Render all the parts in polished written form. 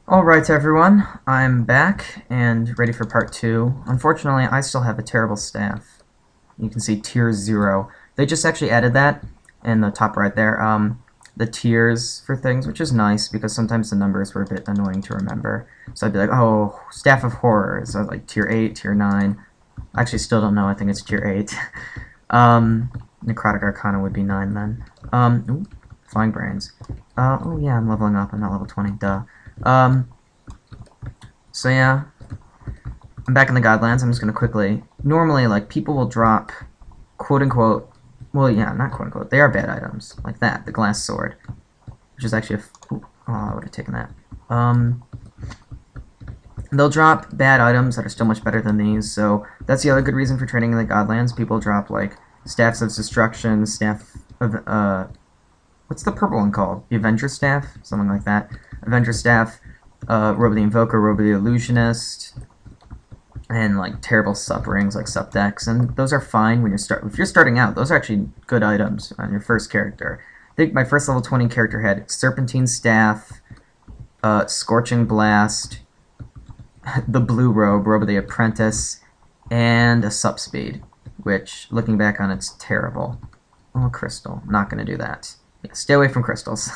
Alright everyone, I'm back and ready for part 2. Unfortunately, I still have a terrible staff. You can see tier 0. They just actually added that in the top right there, the tiers for things, which is nice because sometimes the numbers were a bit annoying to remember. So I'd be like, oh, Staff of Horrors, so like tier 8, tier 9. I actually still don't know, I think it's tier 8. Necrotic Arcana would be 9 then. Ooh, Flying Brains. Oh yeah, I'm leveling up, I'm not level 20, duh. Um, so yeah, I'm back in the Godlands. I'm just gonna quickly. Normally, like people will drop, quote unquote. Well, yeah, not quote unquote. They are bad items like that. The glass sword, which is actually oh, I would have taken that. They'll drop bad items that are still much better than these. So that's the other good reason for trading in the Godlands. People drop like staffs of destruction, staff of what's the purple one called? The Avenger staff, something like that. Avenger staff. Robo the Invoker, Robo the Illusionist, and like terrible sub rings like sub decks, and those are fine when if you're starting out. Those are actually good items on your first character. I think my first level 20 character had Serpentine Staff, Scorching Blast, the Blue Robe, Robo the Apprentice, and a sub speed, which looking back on it's terrible. Oh, crystal, not gonna do that. Stay away from crystals.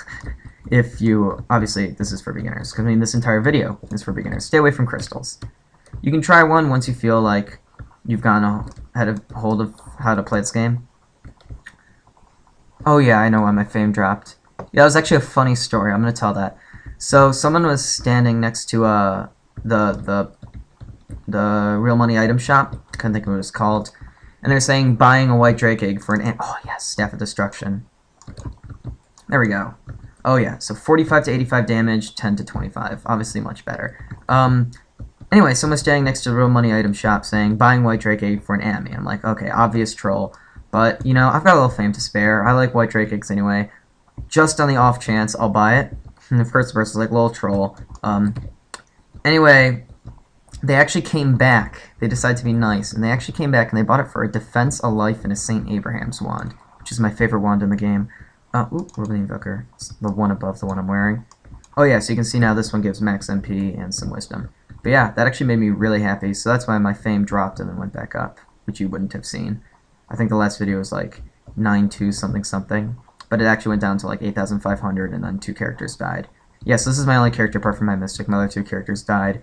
If you, obviously, this is for beginners, because I mean, this entire video is for beginners. Stay away from crystals. You can try one once you feel like you've had a hold of how to play this game. Oh yeah, I know why my fame dropped. Yeah, it was actually a funny story. I'm gonna tell that. So someone was standing next to the real money item shop. Couldn't think of what it was called. And they're saying buying a white drake egg for an oh yes, staff of destruction. There we go. Oh yeah, so 45 to 85 damage, 10 to 25. Obviously much better. Anyway, someone's standing next to the real money item shop saying, buying white drake egg for an Ammy. I'm like, okay, obvious troll. But, you know, I've got a little fame to spare. I like white drake eggs anyway. Just on the off chance, I'll buy it. And the first person's like, little troll. Anyway, they actually came back. They decided to be nice. And they actually came back and they bought it for a Defense, a Life, and a St. Abraham's wand. Which is my favorite wand in the game. Ooh, Robo the Invoker. It's the one above the one I'm wearing. Oh yeah, so you can see now this one gives max MP and some wisdom. But yeah, that actually made me really happy, so that's why my fame dropped and then went back up, which you wouldn't have seen. I think the last video was like 9.2 something something, but it actually went down to like 8,500 and then 2 characters died. Yes, this is my only character apart from my Mystic. My other 2 characters died.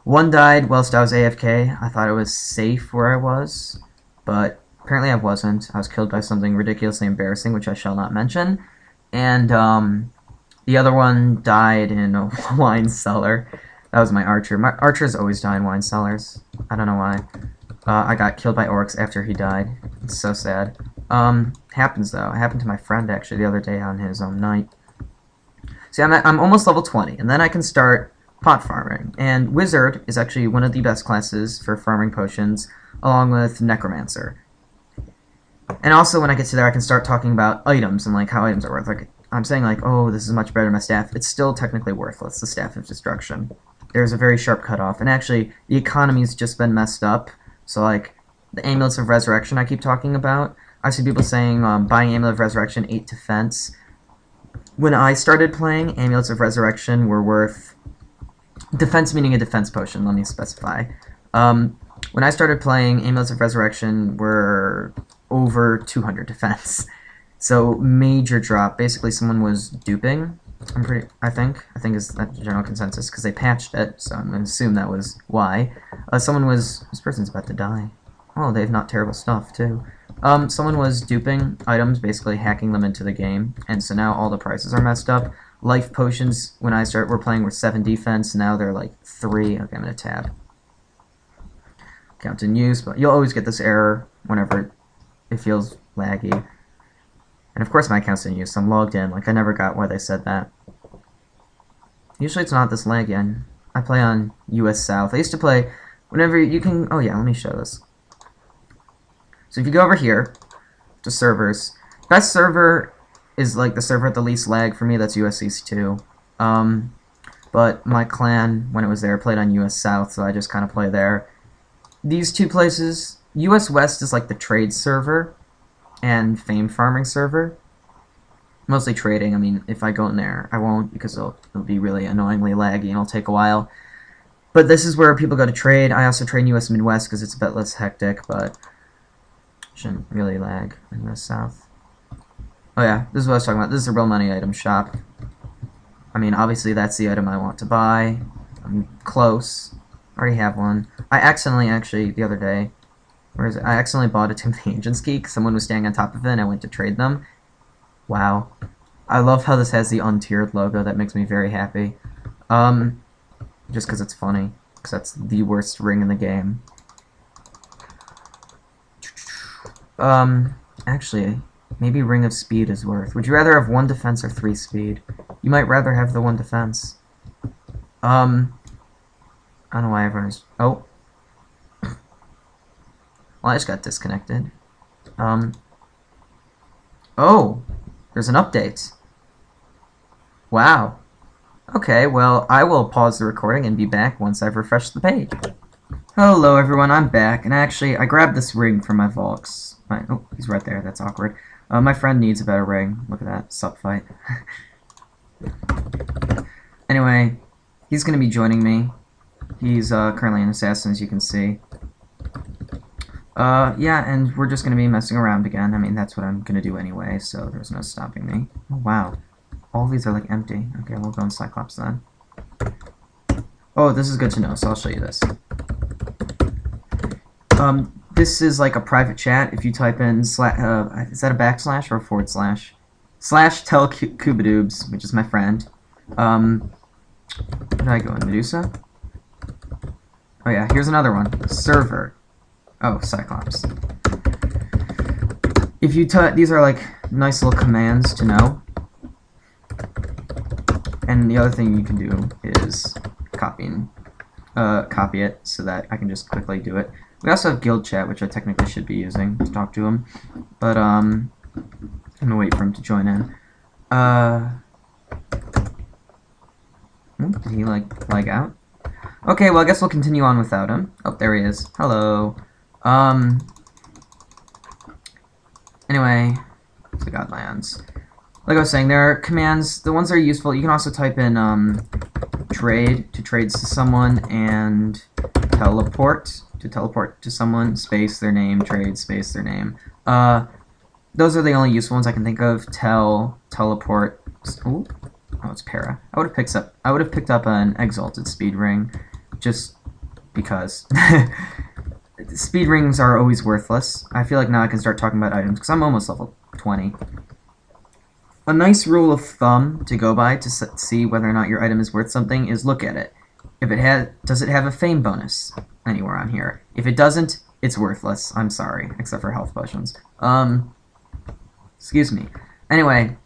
One died whilst I was AFK. I thought it was safe where I was, but apparently I wasn't. I was killed by something ridiculously embarrassing, which I shall not mention. And the other one died in a wine cellar. That was my archer. My archers always die in wine cellars. I don't know why. I got killed by orcs after he died. It's so sad. Happens though. It happened to my friend actually the other day on his own night. See, I'm almost level 20, and then I can start pot farming. And Wizard is actually one of the best classes for farming potions, along with Necromancer. And also when I get to there, I can start talking about items and like how items are worth. Like I'm saying like, oh, this is much better than my staff. It's still technically worthless. The Staff of Destruction. There's a very sharp cutoff, and actually the economy's just been messed up. So like the Amulets of Resurrection I keep talking about, I see people saying buying Amulet of Resurrection 8 defense. When I started playing, Amulets of Resurrection were worth defense, meaning a defense potion. Let me specify. When I started playing, Amulets of Resurrection were over 200 defense. So major drop. Basically, someone was duping. I think is that the general consensus, because they patched it, so I'm going to assume that was why. This person's about to die. Oh, they have not terrible stuff, too. Someone was duping items, basically hacking them into the game, and so now all the prices are messed up. Life potions, when we're playing, were 7 defense, now they're like 3. Okay, I'm going to tab. Count in use, but you'll always get this error whenever it feels laggy. And of course my account's in use, so I'm logged in. Like, I never got why they said that. Usually it's not this laggy. I play on US South. I used to play whenever you can... Oh yeah, let me show this. So if you go over here to servers, best server is like the server at the least lag for me. That's US East 2. But my clan, when it was there, played on US South, so I just kind of play there. These two places, US West is like the trade server and fame farming server. Mostly trading. I mean, if I go in there, I won't because it'll be really annoyingly laggy and it'll take a while. But this is where people go to trade. I also trade in US Midwest because it's a bit less hectic, but shouldn't really lag in the South. Oh yeah, this is what I was talking about. This is a real money item shop. I mean, obviously that's the item I want to buy. I'm close. I already have one. I accidentally, actually, the other day, where is it? I accidentally bought a Tomb of the Ancients key because someone was standing on top of it and I went to trade them. Wow. I love how this has the untiered logo. That makes me very happy. Just because it's funny. Because that's the worst ring in the game. Actually, maybe Ring of Speed is worth. Would you rather have 1 defense or 3 speed? You might rather have the 1 defense. I don't know why everyone's... Oh. Well, I just got disconnected. Oh! There's an update. Wow. Okay, well, I will pause the recording and be back once I've refreshed the page. Hello, everyone, I'm back, and actually, I grabbed this ring from my Volks. Oh, he's right there, that's awkward. My friend needs a better ring. Look at that, sup fight. Anyway, he's going to be joining me. He's currently an assassin, as you can see. Yeah, and we're just going to be messing around again. I mean, that's what I'm going to do anyway, so there's no stopping me. Oh, wow. All these are, like, empty. Okay, we'll go in Cyclops then. Oh, this is good to know, so I'll show you this. This is, like, a private chat. If you type in, is that a backslash or a forward slash? / tell Kubadoobs, which is my friend. Where did I go in? Medusa? Oh, yeah, here's another one. Server. Oh, Cyclops. If you these are like nice little commands to know. And the other thing you can do is copy it so that I can just quickly do it. We also have guild chat, which I technically should be using to talk to him, but I'm gonna wait for him to join in. Did he like lag out? Okay, well I guess we'll continue on without him. Oh, there he is. Hello. Anyway, the Godlands. Like I was saying, there are commands, the ones that are useful, you can also type in, trade, to trade to someone, and teleport, to teleport to someone, space their name, trade, space their name. Those are the only useful ones I can think of. Teleport, ooh, oh, it's para. I would have picked up an exalted speed ring, just because. Speed rings are always worthless. I feel like now I can start talking about items, because I'm almost level 20. A nice rule of thumb to go by to see whether or not your item is worth something is look at it. If it does it have a fame bonus anywhere on here? If it doesn't, it's worthless. I'm sorry, except for health potions. Excuse me. Anyway,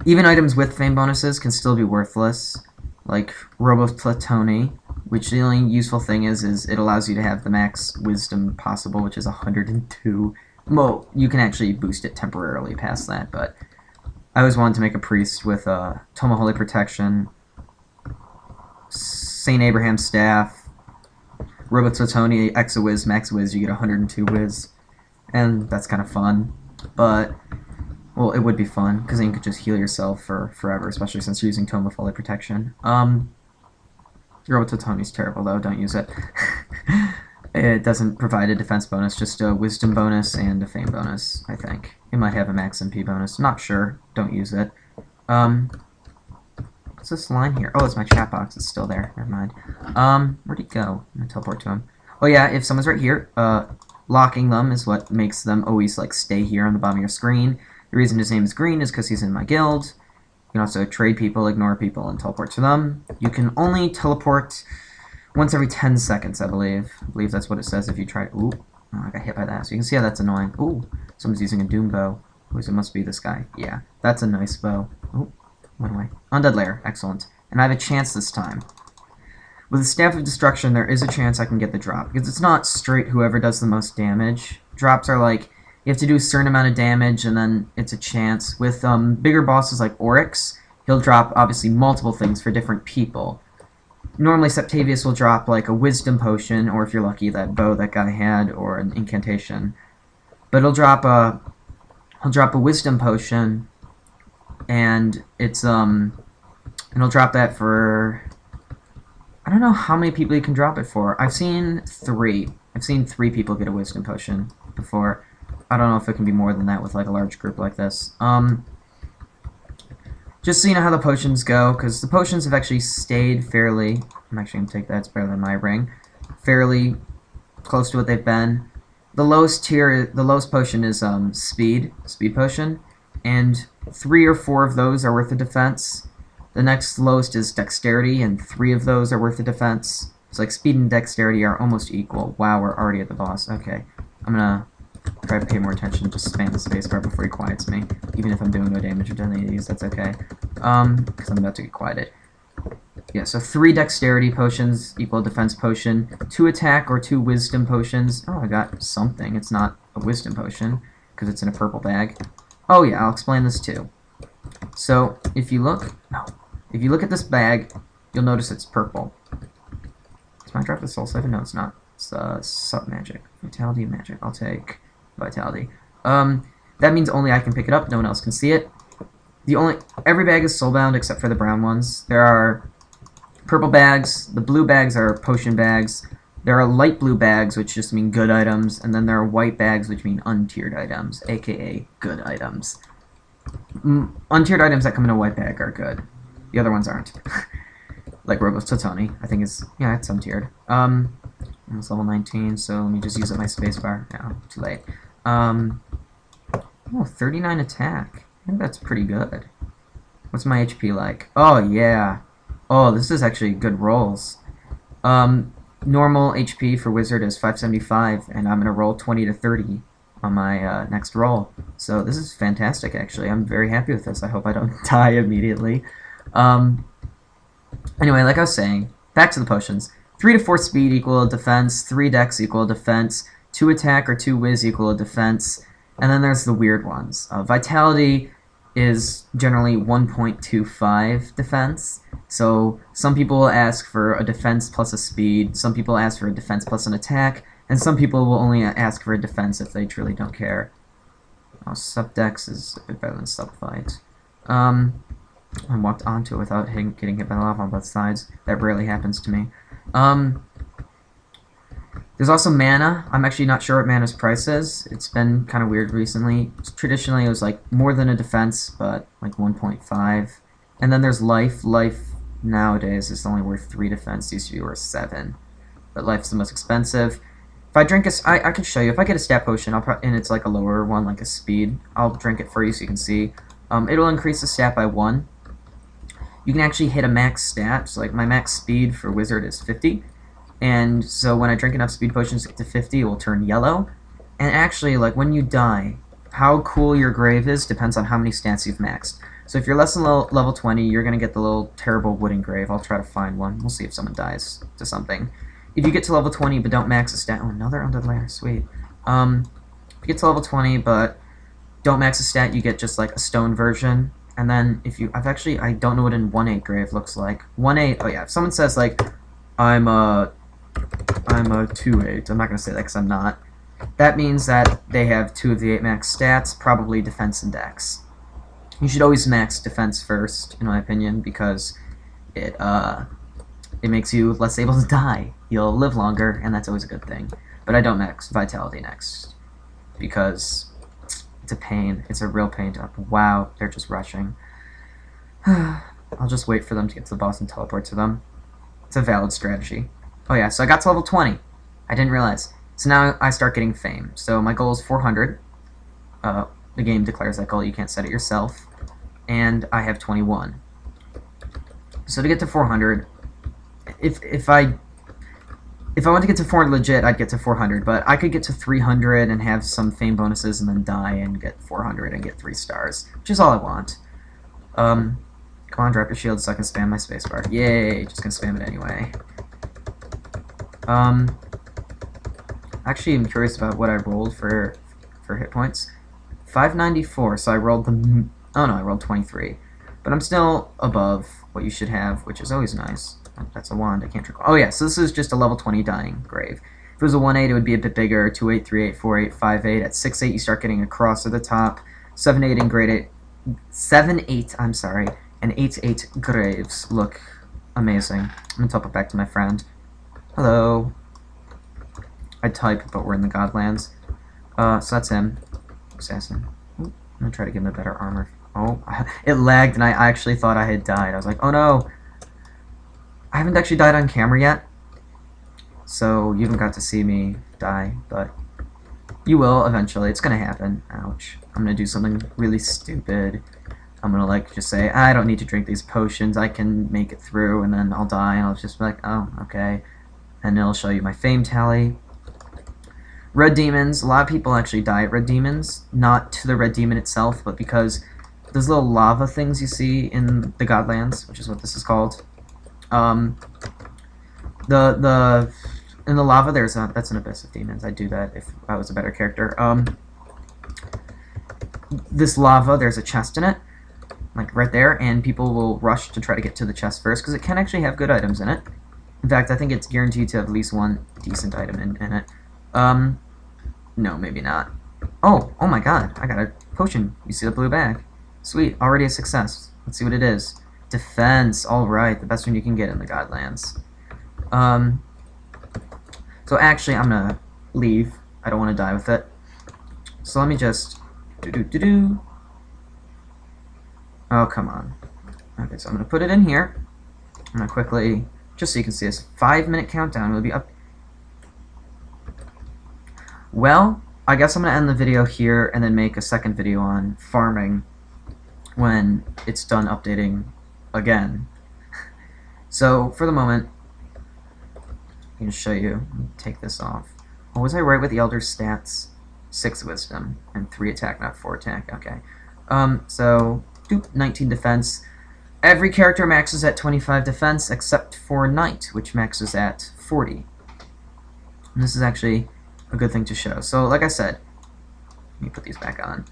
even items with fame bonuses can still be worthless, like Roboplatoni, which the only useful thing is it allows you to have the max wisdom possible, which is 102. Well, you can actually boost it temporarily past that, but I always wanted to make a priest with Tome of Holy Protection, St. Abraham's Staff, Roboplatoni, Exawiz, Max Wiz, you get 102 Wiz, and that's kind of fun, but, well, it would be fun, because then you could just heal yourself for forever, especially since you're using Tome of Holy Protection. Roboplatoni's terrible, though, don't use it. It doesn't provide a defense bonus, just a wisdom bonus and a fame bonus, I think. It might have a max MP bonus. Not sure. Don't use it. What's this line here? Oh, it's my chat box. It's still there. Never mind. Where'd he go? I'm gonna teleport to him. Oh yeah, if someone's right here, locking them is what makes them always like stay here on the bottom of your screen. The reason his name is green is because he's in my guild. You can also trade people, ignore people, and teleport to them. You can only teleport once every 10 seconds, I believe. I believe that's what it says if you try. Ooh, oh, I got hit by that. So you can see how that's annoying. Ooh, someone's using a doom bow. Ooh, so it must be this guy. Yeah, that's a nice bow. Ooh, went away. Undead Lair, excellent. And I have a chance this time. With the Staff of Destruction, there is a chance I can get the drop, because it's not straight whoever does the most damage. Drops are like, you have to do a certain amount of damage, and then it's a chance. With bigger bosses like Oryx, he'll drop, obviously, multiple things for different people. Normally, Septavius will drop, like, a Wisdom Potion, or if you're lucky, that bow that guy had, or an Incantation. But he'll drop a Wisdom Potion, and it'll drop that for, I don't know how many people you can drop it for. I've seen 3. I've seen 3 people get a wisdom potion before. I don't know if it can be more than that with like a large group like this. Just so you know how the potions go, because the potions have actually stayed fairly, I'm actually going to take that, it's better than my ring, fairly close to what they've been. The lowest tier, the lowest potion is speed potion, and 3 or 4 of those are worth a defense. The next lowest is dexterity, and 3 of those are worth a defense. So like speed and dexterity are almost equal. Wow, we're already at the boss. Okay, I'm gonna try to pay more attention, just spam the spacebar before he quiets me. Even if I'm doing no damage to any of these, that's okay. Because I'm about to get quieted. Yeah, so 3 dexterity potions equal defense potion, 2 attack or 2 wisdom potions. Oh, I got something. It's not a wisdom potion, because it's in a purple bag. Oh yeah, I'll explain this too. So, if you look at this bag, you'll notice it's purple. Can I drop the soul siphon? No, it's not. It's sub magic. Vitality magic. I'll take vitality. That means only I can pick it up, no one else can see it. Every bag is soulbound except for the brown ones. There are purple bags, the blue bags are potion bags, there are light blue bags, which just mean good items, and then there are white bags, which mean untiered items, aka good items. Untiered items that come in a white bag are good. The other ones aren't. Like Robo's Totoni, I think is, yeah, it's untiered. It's level 19, so let me just use up my spacebar. No, too late. Oh, 39 attack. I think that's pretty good. What's my HP like? Oh, yeah. Oh, this is actually good rolls. Normal HP for Wizard is 575, and I'm going to roll 20 to 30 on my next roll. So this is fantastic, actually. I'm very happy with this. I hope I don't die immediately. Anyway, like I was saying, back to the potions. 3 to 4 speed equal defense, 3 dex equal defense, 2 attack or 2 whiz equal defense, and then there's the weird ones. Vitality is generally 1.25 defense, so some people will ask for a defense plus a speed, some people ask for a defense plus an attack, and some people will only ask for a defense if they truly don't care. Oh, sub-dex is a bit better than sub-fight. I walked onto it without getting hit by the lava on both sides. That rarely happens to me. There's also mana. I'm actually not sure what mana's price is. It's been kind of weird recently. Traditionally, it was like more than a defense, but like 1.5. And then there's life. Life nowadays is only worth 3 defense. It used to be worth 7. But life's the most expensive. If I drink I can show you. If I get a stat potion, and it's like a lower one, like a speed, I'll drink it for you so you can see. It'll increase the stat by 1. You can actually hit a max stat. So like my max speed for Wizard is 50. And so when I drink enough speed potions to get to 50, it will turn yellow. And actually, like when you die, how cool your grave is depends on how many stats you've maxed. So if you're less than level 20, you're going to get the little terrible wooden grave. I'll try to find one. We'll see if someone dies to something. If you get to level 20 but don't max a stat... Oh, another undead lair. Sweet. If you get to level 20 but don't max a stat, you get just like a stone version. And then if you... I don't know what an 1-8 grave looks like. 1-8... Oh yeah, if someone says like, I'm a 2-8. I'm not going to say that because I'm not. That means that they have 2 of the 8 max stats, probably defense and dex. You should always max defense first, in my opinion, because it makes you less able to die. You'll live longer, and that's always a good thing. But I don't max vitality next, because it's a pain. It's a real pain to... Wow, they're just rushing. I'll just wait for them to get to the boss and teleport to them. It's a valid strategy. Oh yeah, so I got to level 20. I didn't realize. So now I start getting fame. So my goal is 400. The game declares that goal. You can't set it yourself. And I have 21. So to get to 400, if I want to get to 400 legit, I'd get to 400. But I could get to 300 and have some fame bonuses and then die and get 400 and get 3 stars, which is all I want. Come on, drop your shield so I can spam my spacebar. Yay! Just gonna spam it anyway. Actually, I'm curious about what I rolled for hit points. 594, so I rolled the... Oh no, I rolled 23. But I'm still above what you should have, which is always nice. That's a wand, I can't drink. Oh yeah, so this is just a level 20 dying grave. If it was a 1-8, it would be a bit bigger. 2-8, 3-8, 4-8, 5-8. At 6-8, you start getting a cross at the top. 7-8 and grade 8 7-8, I'm sorry, and 8-8 Graves look amazing. I'm gonna teleport back to my friend. Hello. I type, but we're in the Godlands. So that's him. Assassin. Ooh, I'm gonna try to give him a better armor. Oh, it lagged, and I actually thought I had died. I was like, oh no! I haven't actually died on camera yet, so you haven't got to see me die, but you will eventually. It's gonna happen. Ouch. I'm gonna do something really stupid. I'm gonna, like, just say, I don't need to drink these potions, I can make it through, and then I'll die, and I'll just be like, oh, okay. And it'll show you my fame tally. Red demons, a lot of people actually die at red demons, not to the red demon itself, but because those little lava things you see in the Godlands, which is what this is called, in the lava that's an abyss of demons. I'd do that if I was a better character. This lava, there's a chest in it, like right there, and people will rush to try to get to the chest first because it can actually have good items in it. In fact, I think it's guaranteed to have at least one decent item in it. No, maybe not. Oh my god, I got a potion. You see the blue bag. Sweet, already a success. Let's see what it is. Defense, alright, the best one you can get in the Godlands. So actually, I'm gonna leave. I don't want to die with it. So let me just... Oh, come on. Okay, so I'm gonna put it in here. I'm gonna quickly... Just so you can see this 5-minute countdown will be up. Well, I guess I'm going to end the video here and then make a second video on farming when it's done updating again. So, for the moment, I can show you. Take this off. Oh, was I right with the Elder's stats? 6 wisdom and 3 attack, not 4 attack. Okay. So, 19 defense. Every character maxes at 25 defense except for Knight, which maxes at 40. And this is actually a good thing to show. So, like I said, let me put these back on.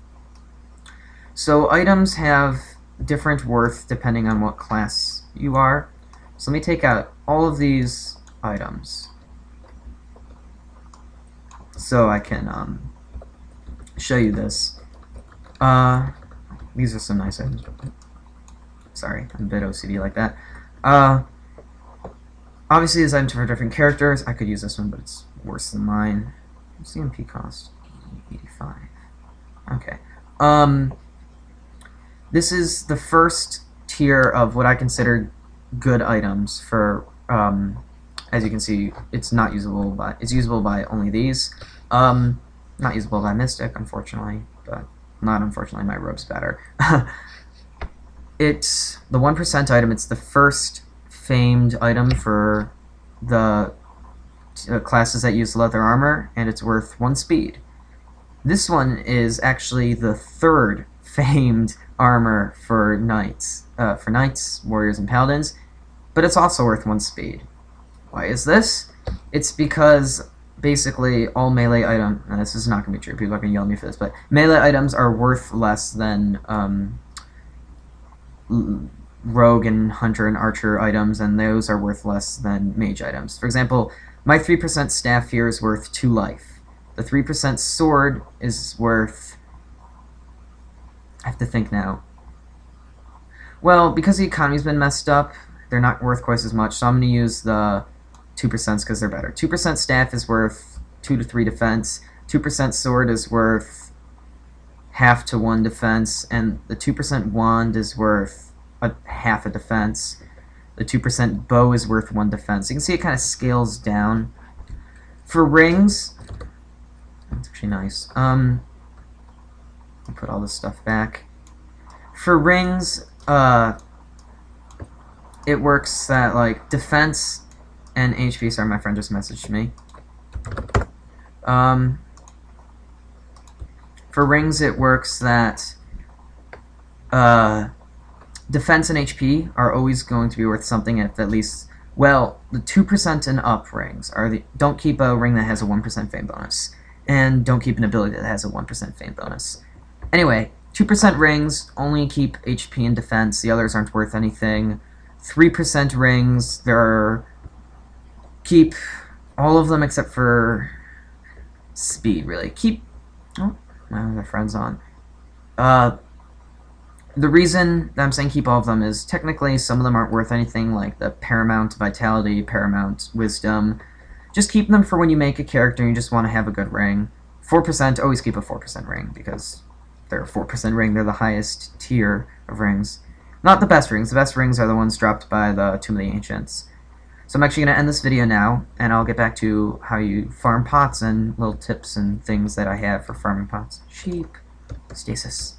So, items have different worth depending on what class you are. So, let me take out all of these items so I can show you this. These are some nice items. Sorry, I'm a bit OCD like that. Obviously, these items for different characters. I could use this one, but it's worse than mine. What's the MP cost? 85. Okay. This is the first tier of what I consider good items for, as you can see, it's not usable by, it's usable by only these. Not usable by Mystic, unfortunately, but not unfortunately, my robe's better. It's the 1% item, it's the first famed item for the classes that use leather armor, and it's worth 1 speed. This one is actually the third famed armor for knights, warriors, and paladins, but it's also worth 1 speed. Why is this? It's because basically all melee items, and this is not going to be true, people are going to yell at me for this, but melee items are worth less than rogue and hunter and archer items, and those are worth less than mage items. For example, my 3% staff here is worth 2 life. The 3% sword is worth... I have to think now. Well, because the economy's been messed up, they're not worth quite as much, so I'm going to use the 2% because they're better. 2% staff is worth 2 to 3 defense. 2% sword is worth half to 1 defense, and the 2% wand is worth half a defense. The 2% bow is worth 1 defense. You can see it kind of scales down. For rings, that's actually nice. I'll put all this stuff back. For rings, it works that, like, defense and HP, sorry, my friend just messaged me. For rings, it works that defense and HP are always going to be worth something if at least, well, the 2% and up rings are the, don't keep a ring that has a 1% fame bonus, and don't keep an ability that has a 1% fame bonus. Anyway, 2% rings only keep HP and defense, the others aren't worth anything. 3% rings, keep all of them except for speed, really. Keep, oh, my other friend's on. The reason that I'm saying keep all of them is technically some of them aren't worth anything, like the Paramount Vitality, Paramount Wisdom. Just keep them for when you make a character and you just want to have a good ring. 4%, always keep a 4% ring, because they're a 4% ring, they're the highest tier of rings. Not the best rings, the best rings are the ones dropped by the Tomb of the Ancients. So I'm actually going to end this video now, and I'll get back to how you farm pots and little tips and things that I have for farming pots. Sheep. Stasis.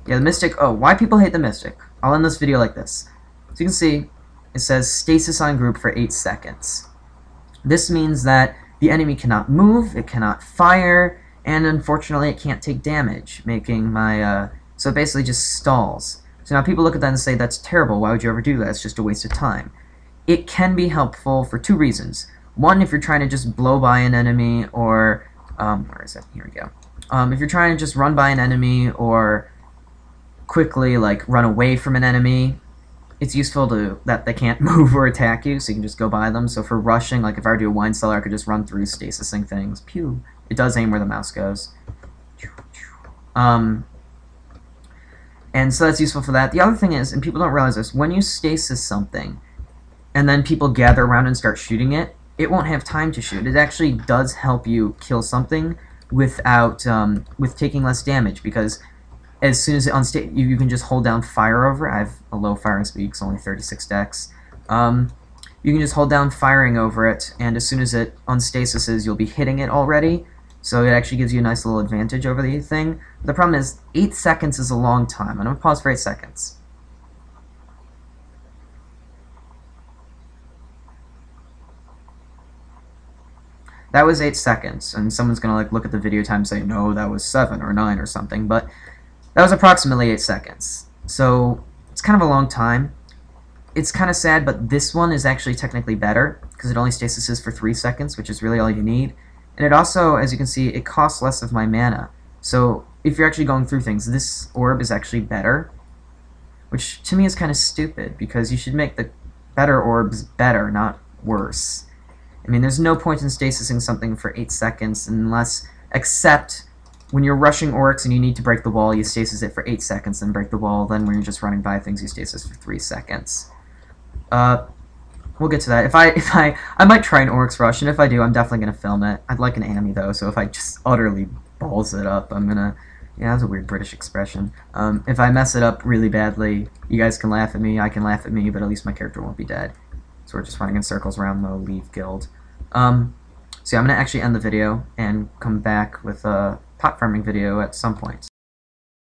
Yeah, the Mystic. Oh, why people hate the Mystic? I'll end this video like this. So you can see, it says stasis on group for 8 seconds. This means that the enemy cannot move, it cannot fire, and unfortunately it can't take damage, making my, so it basically just stalls. So now people look at that and say, that's terrible, why would you ever do that? It's just a waste of time. It can be helpful for 2 reasons. One, if you're trying to just blow by an enemy, or, where is it? Here we go. If you're trying to just run by an enemy, or quickly, like, run away from an enemy, it's useful to that they can't move or attack you, so you can just go by them. So for rushing, like if I were to do a wine cellar, I could just run through stasising things. Pew! It does aim where the mouse goes. And so that's useful for that. The other thing is, and people don't realize this, when you stasis something, and then people gather around and start shooting it, it won't have time to shoot. It actually does help you kill something without, with taking less damage, because as soon as it you can just hold down fire over it. I have a low firing speed, it's only 36 dex. You can just hold down firing over it, and as soon as it unstasises, you'll be hitting it already. So it actually gives you a nice little advantage over the thing. The problem is, 8 seconds is a long time. I'm going to pause for 8 seconds. That was 8 seconds, and someone's going to like look at the video time and say, no, that was 7 or 9 or something, but that was approximately 8 seconds. So it's kind of a long time. It's kind of sad, but this one is actually technically better, because it only stasises for 3 seconds, which is really all you need. And it also, as you can see, it costs less of my mana. So if you're actually going through things, this orb is actually better, which to me is kind of stupid, because you should make the better orbs better, not worse. I mean, there's no point in stasising something for 8 seconds unless, except when you're rushing orcs and you need to break the wall, you stasis it for 8 seconds, then break the wall. Then when you're just running by things, you stasis for 3 seconds. We'll get to that. I might try an orcs rush, and if I do, I'm definitely gonna film it. I'd like an anime though, so if I just utterly balls it up, I'm gonna. Yeah, that's a weird British expression. If I mess it up really badly, you guys can laugh at me. I can laugh at me, but at least my character won't be dead. So we're just running in circles around the Leave Guild. So yeah, I'm gonna actually end the video and come back with a pot farming video at some point.